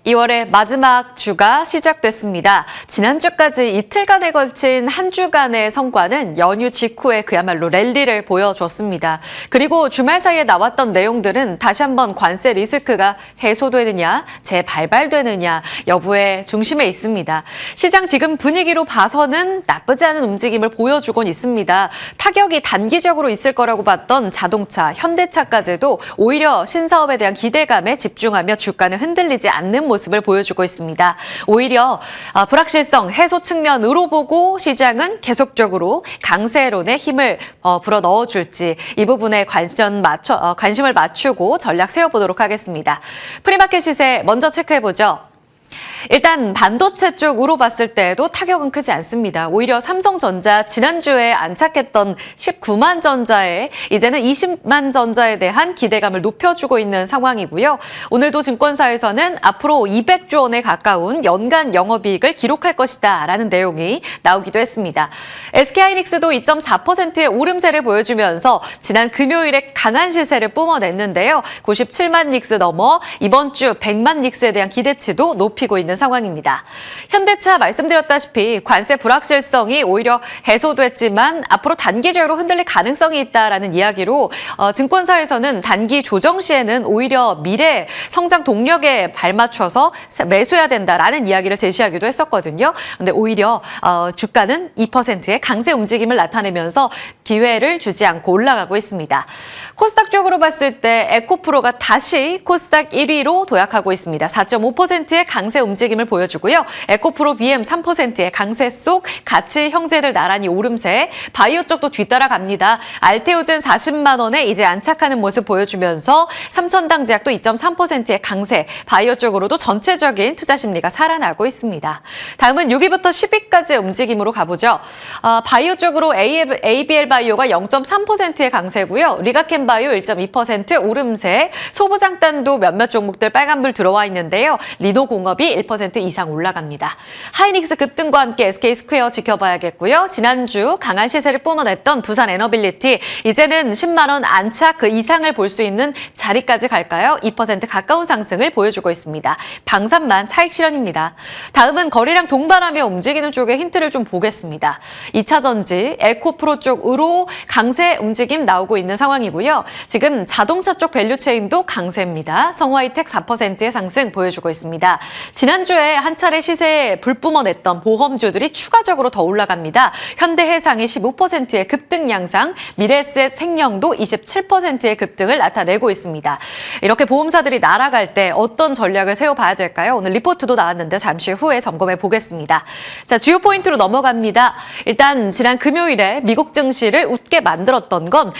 2월의 마지막 주가 시작됐습니다. 지난주까지 이틀간에 걸친 한 주간의 성과는 연휴 직후에 그야말로 랠리를 보여줬습니다. 그리고 주말 사이에 나왔던 내용들은 다시 한번 관세 리스크가 해소되느냐, 재발발되느냐 여부의 중심에 있습니다. 시장 지금 분위기로 봐서는 나쁘지 않은 움직임을 보여주곤 있습니다. 타격이 단기적으로 있을 거라고 봤던 자동차, 현대차까지도 오히려 신사업에 대한 기대감에 집중하며 주가는 흔들리지 않는 모습을 보여주고 있습니다. 오히려 불확실성 해소 측면으로 보고 시장은 계속적으로 강세론에 힘을 불어넣어줄지 이 부분에 관심을 맞추고 전략 세워보도록 하겠습니다. 프리마켓 시세 먼저 체크해보죠. 일단 반도체 쪽으로 봤을 때도 타격은 크지 않습니다. 오히려 삼성전자 지난주에 안착했던 19만 전자에 이제는 20만 전자에 대한 기대감을 높여주고 있는 상황이고요. 오늘도 증권사에서는 앞으로 200조 원에 가까운 연간 영업이익을 기록할 것이다 라는 내용이 나오기도 했습니다. SK하이닉스도 2.4%의 오름세를 보여주면서 지난 금요일에 강한 시세를 뿜어냈는데요. 97만 닉스 넘어 이번 주 100만 닉스에 대한 기대치도 높이고 있는 상황입니다. 현대차 말씀드렸다시피 관세 불확실성이 오히려 해소됐지만 앞으로 단기적으로 흔들릴 가능성이 있다라는 이야기로 증권사에서는 단기 조정 시에는 오히려 미래 성장 동력에 발맞춰서 매수해야 된다라는 이야기를 제시하기도 했었거든요. 그런데 오히려 주가는 2%의 강세 움직임을 나타내면서 기회를 주지 않고 올라가고 있습니다. 코스닥 쪽으로 봤을 때 에코프로가 다시 코스닥 1위로 도약하고 있습니다. 4.5%의 강세 움직임을 보여주고요. 에코프로 BM 3%의 강세 속 가치 형제들 나란히 오름세, 바이오 쪽도 뒤따라갑니다. 알테오젠 40만 원에 이제 안착하는 모습 보여주면서 삼천당 제약도 2.3%의 강세, 바이오 쪽으로도 전체적인 투자 심리가 살아나고 있습니다. 다음은 6위부터 10위까지의 움직임으로 가보죠. 바이오 쪽으로 ABL 바이오가 0.3%의 강세고요. 리가켄 바이오 1.2% 오름세, 소부장단도 몇몇 종목들 빨간불 들어와 있는데요. 리노공업이 1% 이상 올라갑니다. 하이닉스 급등과 함께 SK스퀘어 지켜봐야겠고요. 지난주 강한 시세를 뿜어냈던 두산 에너빌리티 이제는 10만 원 안착 그 이상을 볼 수 있는 자리까지 갈까요? 2% 가까운 상승을 보여주고 있습니다. 방산만 차익 실현입니다. 다음은 거래량 동반하며 움직이는 쪽에 힌트를 좀 보겠습니다. 2차 전지 에코프로 쪽으로 강세 움직임 나오고 있는 상황이고요. 지금 자동차 쪽 밸류체인도 강세입니다. 성화이텍 4%의 상승 보여주고 있습니다. 지난주에 한 차례 시세에 불 뿜어냈던 보험주들이 추가적으로 더 올라갑니다. 현대해상이 15%의 급등 양상, 미래에셋 생명도 27%의 급등을 나타내고 있습니다. 이렇게 보험사들이 날아갈 때 어떤 전략을 세워봐야 될까요? 오늘 리포트도 나왔는데 잠시 후에 점검해 보겠습니다. 자, 주요 포인트로 넘어갑니다. 일단 지난 금요일에 미국 증시를 웃게 만들었던 건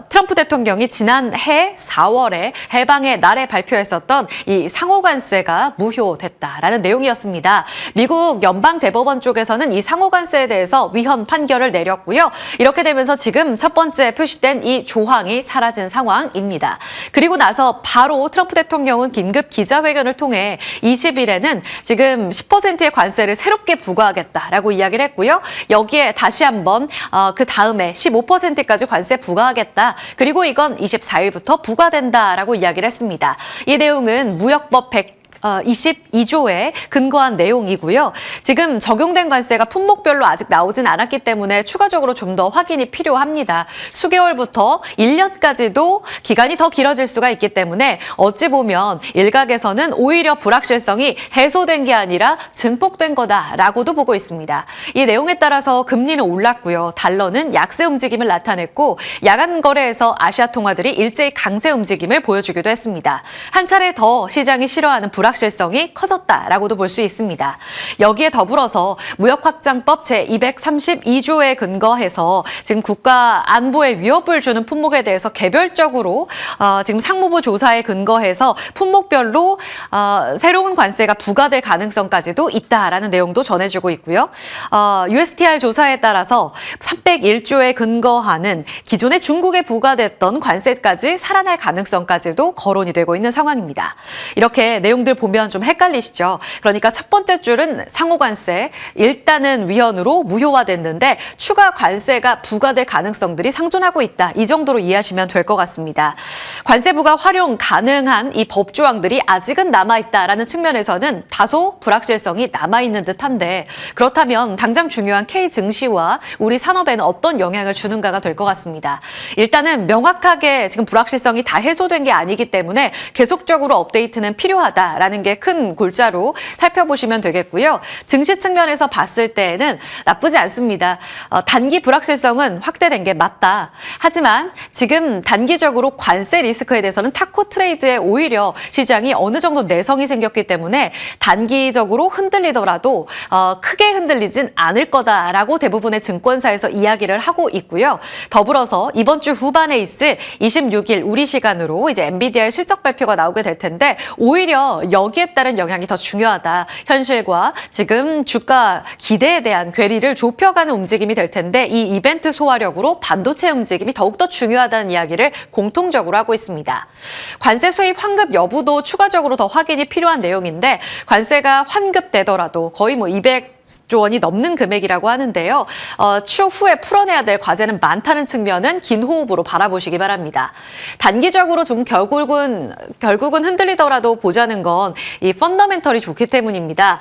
트럼프 대통령이 지난해 4월에 해방의 날에 발표했었던 이 상호관세가 무효됐다라는 내용이었습니다. 미국 연방대법원 쪽에서는 이 상호관세에 대해서 위헌 판결을 내렸고요. 이렇게 되면서 지금 첫 번째 표시된 이 조항이 사라진 상황입니다. 그리고 나서 바로 트럼프 대통령은 긴급 기자회견을 통해 20일에는 지금 10%의 관세를 새롭게 부과하겠다라고 이야기를 했고요. 여기에 다시 한번 그 다음에 15%까지 관세 부과하겠다. 그리고 이건 24일부터 부과된다라고 이야기를 했습니다. 이 내용은 무역법 22조에 근거한 내용이고요. 지금 적용된 관세가 품목별로 아직 나오진 않았기 때문에 추가적으로 좀 더 확인이 필요합니다. 수개월부터 1년까지도 기간이 더 길어질 수가 있기 때문에 어찌 보면 일각에서는 오히려 불확실성이 해소된 게 아니라 증폭된 거다라고도 보고 있습니다. 이 내용에 따라서 금리는 올랐고요. 달러는 약세 움직임을 나타냈고 야간 거래에서 아시아 통화들이 일제히 강세 움직임을 보여주기도 했습니다. 한 차례 더 시장이 싫어하는 불확실성이 커졌다라고도 볼 수 있습니다. 여기에 더불어서 무역확장법 제232조에 근거해서 지금 국가 안보에 위협을 주는 품목에 대해서 개별적으로 지금 상무부 조사에 근거해서 품목별로 새로운 관세가 부과될 가능성까지도 있다라는 내용도 전해지고 있고요. USTR 조사에 따라서 301조에 근거하는 기존에 중국에 부과됐던 관세까지 살아날 가능성까지도 거론이 되고 있는 상황입니다. 이렇게 내용들 보면 좀 헷갈리시죠? 그러니까 첫 번째 줄은 상호관세, 일단은 위헌으로 무효화됐는데 추가 관세가 부과될 가능성들이 상존하고 있다. 이 정도로 이해하시면 될 것 같습니다. 관세부가 활용 가능한 이 법조항들이 아직은 남아있다라는 측면에서는 다소 불확실성이 남아있는 듯한데 그렇다면 당장 중요한 K 증시와 우리 산업에는 어떤 영향을 주는가가 될 것 같습니다. 일단은 명확하게 지금 불확실성이 다 해소된 게 아니기 때문에 계속적으로 업데이트는 필요하다라는 게 큰 골자로 살펴보시면 되겠고요. 증시 측면에서 봤을 때에는 나쁘지 않습니다. 단기 불확실성은 확대된 게 맞다. 하지만 지금 단기적으로 관세 리스크에 대해서는 타코 트레이드에 오히려 시장이 어느 정도 내성이 생겼기 때문에 단기적으로 흔들리더라도 크게 흔들리진 않을 거다라고 대부분의 증권사에서 이야기를 하고 있고요. 더불어서 이번 주 후반에 있을 26일 우리 시간으로 이제 엔비디아의 실적 발표가 나오게 될 텐데 오히려 여기에 따른 영향이 더 중요하다. 현실과 지금 주가 기대에 대한 괴리를 좁혀가는 움직임이 될 텐데 이 이벤트 소화력으로 반도체 움직임이 더욱더 중요하다는 이야기를 공통적으로 하고 있습니다. 관세 수입 환급 여부도 추가적으로 더 확인이 필요한 내용인데 관세가 환급되더라도 거의 200조 원이 넘는 금액이라고 하는데요. 추후에 풀어내야 될 과제는 많다는 측면은 긴 호흡으로 바라보시기 바랍니다. 단기적으로 좀 결국은 흔들리더라도 보자는 건 이 펀더멘털이 좋기 때문입니다.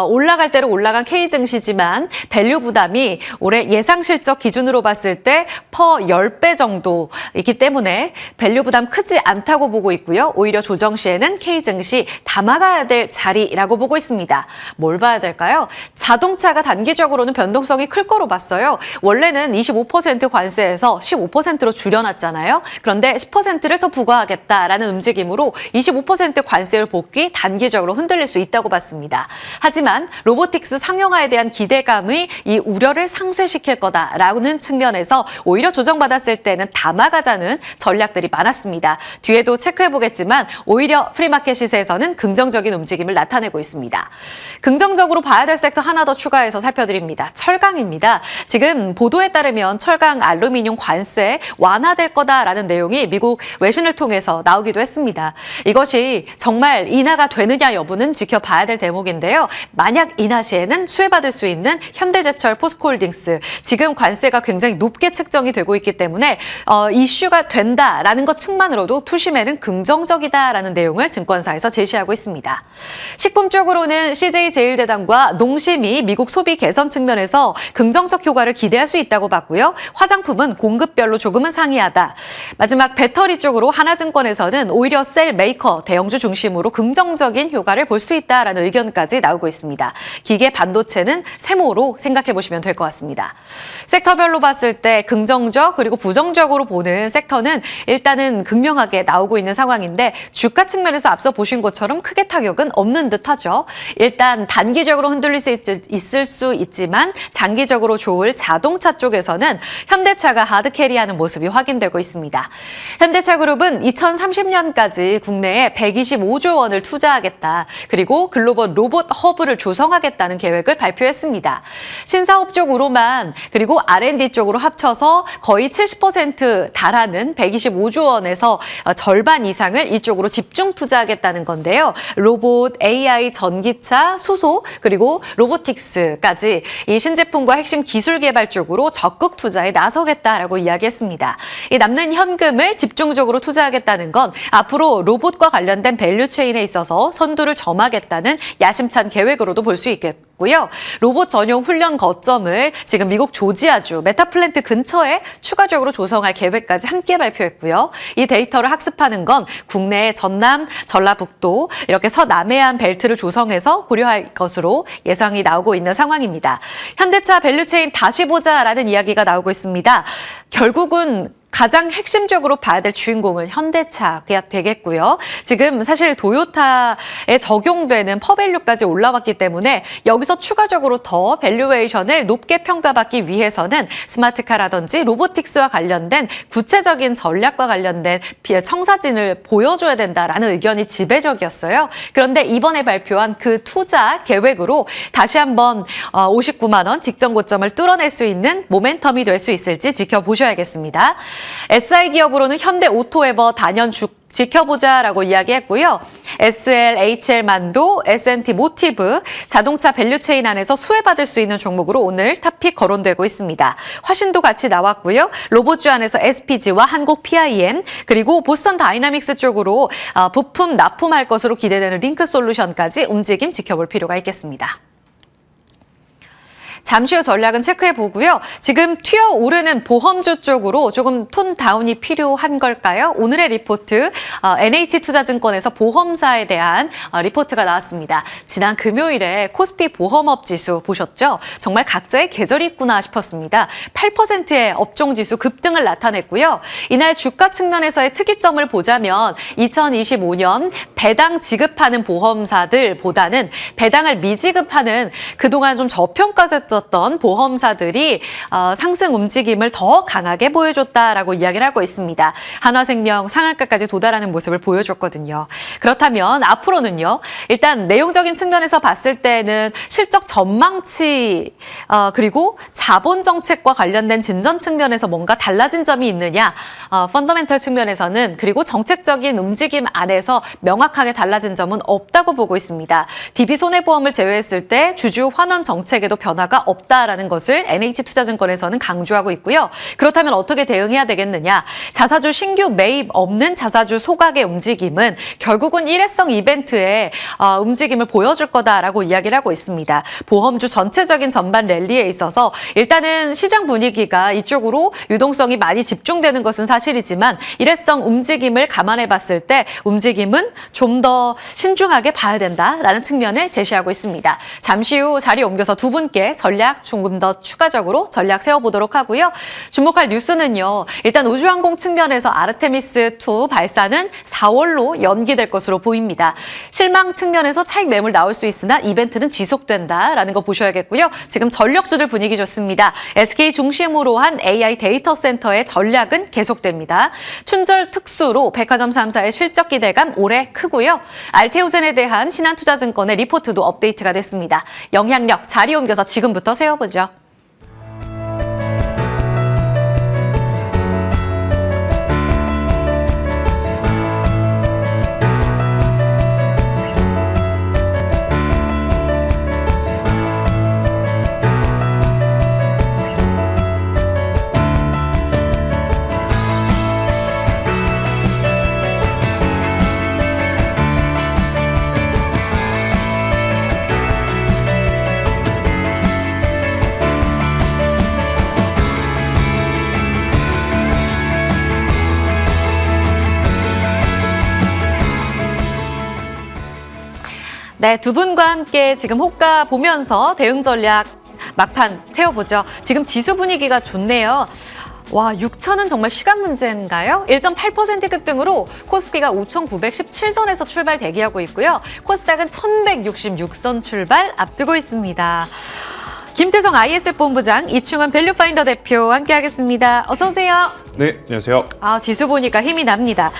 올라갈 대로 올라간 K 증시지만 밸류 부담이 올해 예상 실적 기준으로 봤을 때 퍼 10배 정도이기 때문에 밸류 부담 크지 않다고 보고 있고요. 오히려 조정 시에는 K 증시 담아가야 될 자리라고 보고 있습니다. 뭘 봐야 될까요? 자동차가 단기적으로는 변동성이 클 거로 봤어요. 원래는 25% 관세에서 15%로 줄여놨잖아요. 그런데 10%를 더 부과하겠다라는 움직임으로 25% 관세율 복귀 단기적으로 흔들릴 수 있다고 봤습니다. 하지만 로보틱스 상용화에 대한 기대감이 이 우려를 상쇄시킬 거다라는 측면에서 오히려 조정받았을 때는 담아가자는 전략들이 많았습니다. 뒤에도 체크해보겠지만 오히려 프리마켓 시세에서는 긍정적인 움직임을 나타내고 있습니다. 긍정적으로 봐야 될 섹터 하나 더 추가해서 살펴드립니다. 철강입니다. 지금 보도에 따르면 철강 알루미늄 관세 완화될 거다라는 내용이 미국 외신을 통해서 나오기도 했습니다. 이것이 정말 인하가 되느냐 여부는 지켜봐야 될 대목인데요. 만약 인하 시에는 수혜받을 수 있는 현대제철, 포스코홀딩스 지금 관세가 굉장히 높게 책정이 되고 있기 때문에 이슈가 된다라는 것 측만으로도 투심에는 긍정적이다라는 내용을 증권사에서 제시하고 있습니다. 식품 쪽으로는 CJ제일대당과 농심이 미국 소비 개선 측면에서 긍정적 효과를 기대할 수 있다고 봤고요. 화장품은 공급별로 조금은 상이하다. 마지막 배터리 쪽으로 하나증권에서는 오히려 셀 메이커 대형주 중심으로 긍정적인 효과를 볼 수 있다라는 의견까지 나오고 있습니다. 기계 반도체는 세모로 생각해 보시면 될 것 같습니다. 섹터별로 봤을 때 긍정적 그리고 부정적으로 보는 섹터는 일단은 극명하게 나오고 있는 상황인데 주가 측면에서 앞서 보신 것처럼 크게 타격은 없는 듯하죠. 일단 단기적으로 흔들릴 수 있을 수 있지만 장기적으로 좋을 자동차 쪽에서는 현대차가 하드캐리하는 모습이 확인되고 있습니다. 현대차그룹은 2030년까지 국내에 125조 원을 투자하겠다. 그리고 글로벌 로봇 허브를 조성하겠다는 계획을 발표했습니다. 신사업 쪽으로만 그리고 R&D 쪽으로 합쳐서 거의 70% 달하는 125조 원에서 절반 이상을 이쪽으로 집중 투자하겠다는 건데요. 로봇, AI, 전기차, 수소 그리고 로보틱스까지 이 신제품과 핵심 기술 개발 쪽으로 적극 투자에 나서겠다라고 이야기했습니다. 이 남는 현금을 집중적으로 투자하겠다는 건 앞으로 로봇과 관련된 밸류체인에 있어서 선두를 점하겠다는 야심찬 계획으로도 볼 수 있겠고요. 로봇 전용 훈련 거점을 지금 미국 조지아주 메타플랜트 근처에 추가적으로 조성할 계획까지 함께 발표했고요. 이 데이터를 학습하는 건 국내 전남, 전라북도 이렇게 서남해안 벨트를 조성해서 고려할 것으로 예상이 나오고 있는 상황입니다. 현대차 밸류체인 다시 보자라는 이야기가 나오고 있습니다. 결국은 가장 핵심적으로 봐야 될 주인공은 현대차가 되겠고요. 지금 사실 도요타에 적용되는 퍼밸류까지 올라왔기 때문에 여기서 추가적으로 더 밸류에이션을 높게 평가받기 위해서는 스마트카라든지 로보틱스와 관련된 구체적인 전략과 관련된 청사진을 보여줘야 된다라는 의견이 지배적이었어요. 그런데 이번에 발표한 그 투자 계획으로 다시 한번 59만 원 직전 고점을 뚫어낼 수 있는 모멘텀이 될 수 있을지 지켜보셔야겠습니다. SI 기업으로는 현대오토에버 단연 지켜보자라고 이야기했고요. SL, HL 만도, S&T 모티브, 자동차 밸류체인 안에서 수혜받을 수 있는 종목으로 오늘 탑픽 거론되고 있습니다. 화신도 같이 나왔고요. 로봇주 안에서 SPG와 한국 PIM, 그리고 보스턴 다이나믹스 쪽으로 부품 납품할 것으로 기대되는 링크 솔루션까지 움직임 지켜볼 필요가 있겠습니다. 잠시 후 전략은 체크해 보고요. 지금 튀어오르는 보험주 쪽으로 조금 톤 다운이 필요한 걸까요? 오늘의 리포트 NH투자증권에서 보험사에 대한 리포트가 나왔습니다. 지난 금요일에 코스피 보험업 지수 보셨죠? 정말 각자의 계절이 있구나 싶었습니다. 8%의 업종지수 급등을 나타냈고요. 이날 주가 측면에서의 특이점을 보자면 2025년 배당 지급하는 보험사들보다는 배당을 미지급하는 그동안 좀 저평가됐던 보험사들이 상승 움직임을 더 강하게 보여줬다라고 이야기를 하고 있습니다. 한화생명 상한가까지 도달하는 모습을 보여줬거든요. 그렇다면 앞으로는요. 일단 내용적인 측면에서 봤을 때는 실적 전망치 그리고 자본 정책과 관련된 진전 측면에서 뭔가 달라진 점이 있느냐. 펀더멘털 측면에서는 그리고 정책적인 움직임 안에서 명확하게 달라진 점은 없다고 보고 있습니다. DB손해보험을 제외했을 때 주주 환원 정책에도 변화가 없다라는 것을 NH투자증권에서는 강조하고 있고요. 그렇다면 어떻게 대응해야 되겠느냐? 자사주 신규 매입 없는 자사주 소각의 움직임은 결국은 일회성 이벤트의 움직임을 보여줄 거다라고 이야기를 하고 있습니다. 보험주 전체적인 전반 랠리에 있어서 일단은 시장 분위기가 이쪽으로 유동성이 많이 집중되는 것은 사실이지만 일회성 움직임을 감안해 봤을 때 움직임은 좀 더 신중하게 봐야 된다라는 측면을 제시하고 있습니다. 잠시 후 자리 옮겨서 두 분께 전략 조금 더 추가적으로 전략 세워보도록 하고요. 주목할 뉴스는요. 일단 우주항공 측면에서 아르테미스2 발사는 4월로 연기될 것으로 보입니다. 실망 측면에서 차익 매물 나올 수 있으나 이벤트는 지속된다라는 거 보셔야겠고요. 지금 전력주들 분위기 좋습니다. SK 중심으로 한 AI 데이터 센터의 전략은 계속됩니다. 춘절 특수로 백화점 3사의 실적 기대감 올해 크고요. 알테오젠에 대한 신한투자증권의 리포트도 업데이트가 됐습니다. 영향력 자리 옮겨서 지금부터 세워보죠. 네, 두 분과 함께 지금 호가 보면서 대응 전략 막판 세워보죠. 지금 지수 분위기가 좋네요. 와, 6천은 정말 시간 문제인가요? 1.8% 급등으로 코스피가 5,917선에서 출발 대기하고 있고요. 코스닥은 1,166선 출발 앞두고 있습니다. 김태성 ISF 본부장, 이충원 밸류파인더 대표 함께하겠습니다. 어서 오세요. 네, 안녕하세요. 지수 보니까 힘이 납니다.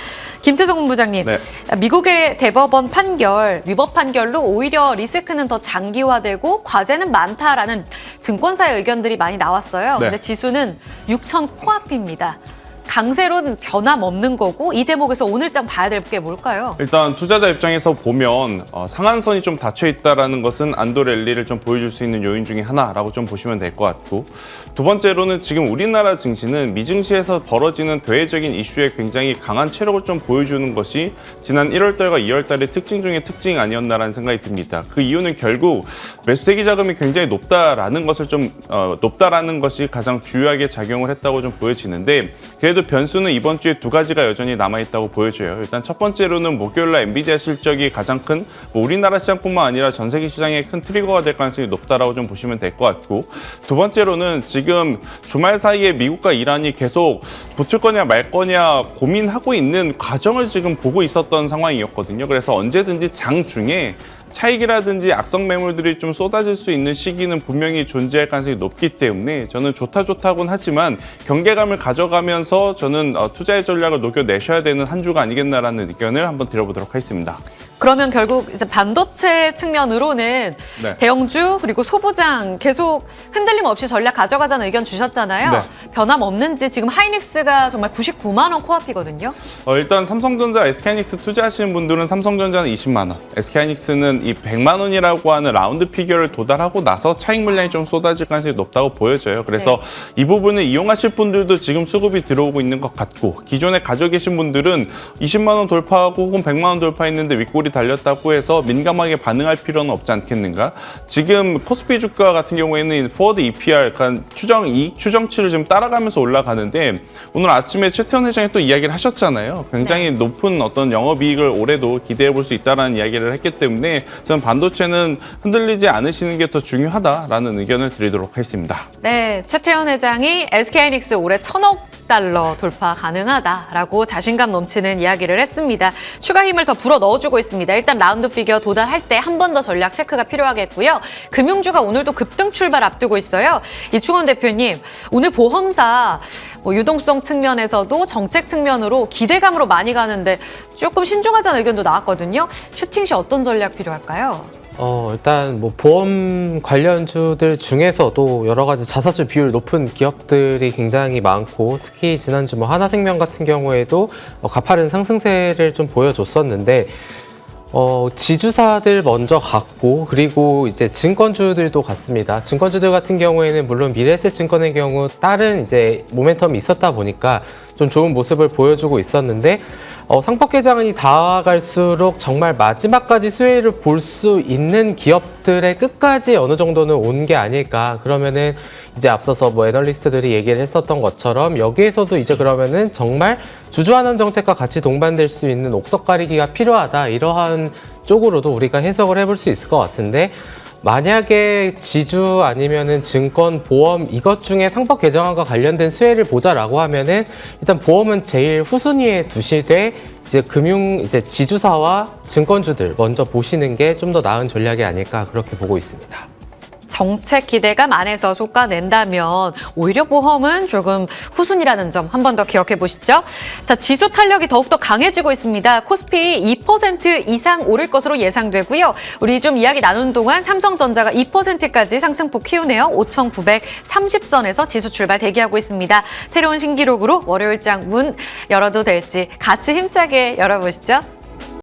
김태성 본부장님, 네. 미국의 대법원 판결, 위법 판결로 오히려 리스크는 더 장기화되고 과제는 많다라는 증권사의 의견들이 많이 나왔어요. 네. 근데 지수는 6천 코앞입니다. 강세로는 변함없는 거고 이 대목에서 오늘장 봐야 될 게 뭘까요? 일단 투자자 입장에서 보면 상한선이 좀 닫혀 있다는 것은 안도 랠리를 좀 보여줄 수 있는 요인 중에 하나라고 좀 보시면 될 것 같고, 두 번째로는 지금 우리나라 증시는 미증시에서 벌어지는 대외적인 이슈에 굉장히 강한 체력을 좀 보여주는 것이 지난 1월달과 2월달의 특징 중에 특징이 아니었나라는 생각이 듭니다. 그 이유는 결국 매수 대기 자금이 굉장히 높다라는 것이 가장 주요하게 작용을 했다고 좀 보여지는데, 그래도 변수는 이번 주에 두 가지가 여전히 남아있다고 보여져요. 일단 첫 번째로는 목요일날 엔비디아 실적이 가장 큰 우리나라 시장뿐만 아니라 전 세계 시장의 큰 트리거가 될 가능성이 높다라고 좀 보시면 될 것 같고, 두 번째로는 지금 주말 사이에 미국과 이란이 계속 붙을 거냐 말 거냐 고민하고 있는 과정을 지금 보고 있었던 상황이었거든요. 그래서 언제든지 장 중에 차익이라든지 악성 매물들이 좀 쏟아질 수 있는 시기는 분명히 존재할 가능성이 높기 때문에 저는 좋다고는 하지만 경계감을 가져가면서 저는 투자의 전략을 녹여내셔야 되는 한 주가 아니겠나라는 의견을 한번 드려보도록 하겠습니다. 그러면 결국 이제 반도체 측면으로는 네. 대형주 그리고 소부장 계속 흔들림 없이 전략 가져가자는 의견 주셨잖아요. 네. 변함없는지 지금 하이닉스가 정말 99만 원 코앞이거든요. 일단 삼성전자, SK하이닉스 투자하시는 분들은 삼성전자는 20만 원, SK하이닉스는 이 100만 원이라고 하는 라운드 피겨를 도달하고 나서 차익 물량이 좀 쏟아질 가능성이 높다고 보여져요. 그래서 이 부분을 이용하실 분들도 지금 수급이 들어오고 있는 것 같고 기존에 가지고 계신 분들은 20만 원 돌파하고 혹은 100만 원 돌파했는데 윗골이 달렸다고 해서 민감하게 반응할 필요는 없지 않겠는가? 지금 코스피 주가 같은 경우에는 포워드 EPR, 그러니까 이익 추정치를 좀 따라가면서 올라가는데 오늘 아침에 최태원 회장이 또 이야기를 하셨잖아요. 굉장히 높은 어떤 영업이익을 올해도 기대해 볼 수 있다는 이야기를 했기 때문에 저는 반도체는 흔들리지 않으시는 게 더 중요하다라는 의견을 드리도록 하겠습니다. 네, 최태원 회장이 SK하이닉스 올해 1,000억 달러 돌파 가능하다라고 자신감 넘치는 이야기를 했습니다. 추가 힘을 더 불어 넣어주고 있습니다. 일단 라운드 피겨 도달할 때 한 번 더 전략 체크가 필요하겠고요. 금융주가 오늘도 급등 출발 앞두고 있어요. 이충원 대표님, 오늘 보험사 유동성 측면에서도 정책 측면으로 기대감으로 많이 가는데 조금 신중하자는 의견도 나왔거든요. 슈팅시 어떤 전략 필요할까요? 일단 보험 관련주들 중에서도 여러 가지 자사주 비율 높은 기업들이 굉장히 많고 특히 지난주 하나생명 같은 경우에도 가파른 상승세를 좀 보여줬었는데 지주사들 먼저 갔고 그리고 이제 증권주들도 갔습니다. 증권주들 같은 경우에는 물론 미래에셋증권의 경우 다른 이제 모멘텀이 있었다 보니까 좀 좋은 모습을 보여주고 있었는데 상법 개정이 다가갈수록 정말 마지막까지 수혜를 볼 수 있는 기업들의 끝까지 어느 정도는 온 게 아닐까. 그러면은 이제 앞서서 애널리스트들이 얘기를 했었던 것처럼 여기에서도 이제 그러면은 정말 주주환원 정책과 같이 동반될 수 있는 옥석 가리기가 필요하다. 이러한 쪽으로도 우리가 해석을 해볼 수 있을 것 같은데 만약에 지주 아니면은 증권, 보험 이것 중에 상법 개정안과 관련된 수혜를 보자라고 하면은 일단 보험은 제일 후순위에 두시되 이제 지주사와 증권주들 먼저 보시는 게 좀 더 나은 전략이 아닐까 그렇게 보고 있습니다. 정책 기대감 안에서 쏟아낸다면 오히려 보험은 조금 후순위라는 점 한 번 더 기억해 보시죠. 자, 지수 탄력이 더욱더 강해지고 있습니다. 코스피 2% 이상 오를 것으로 예상되고요. 우리 좀 이야기 나눈 동안 삼성전자가 2%까지 상승폭 키우네요. 5,930선에서 지수 출발 대기하고 있습니다. 새로운 신기록으로 월요일장 문 열어도 될지 같이 힘차게 열어보시죠.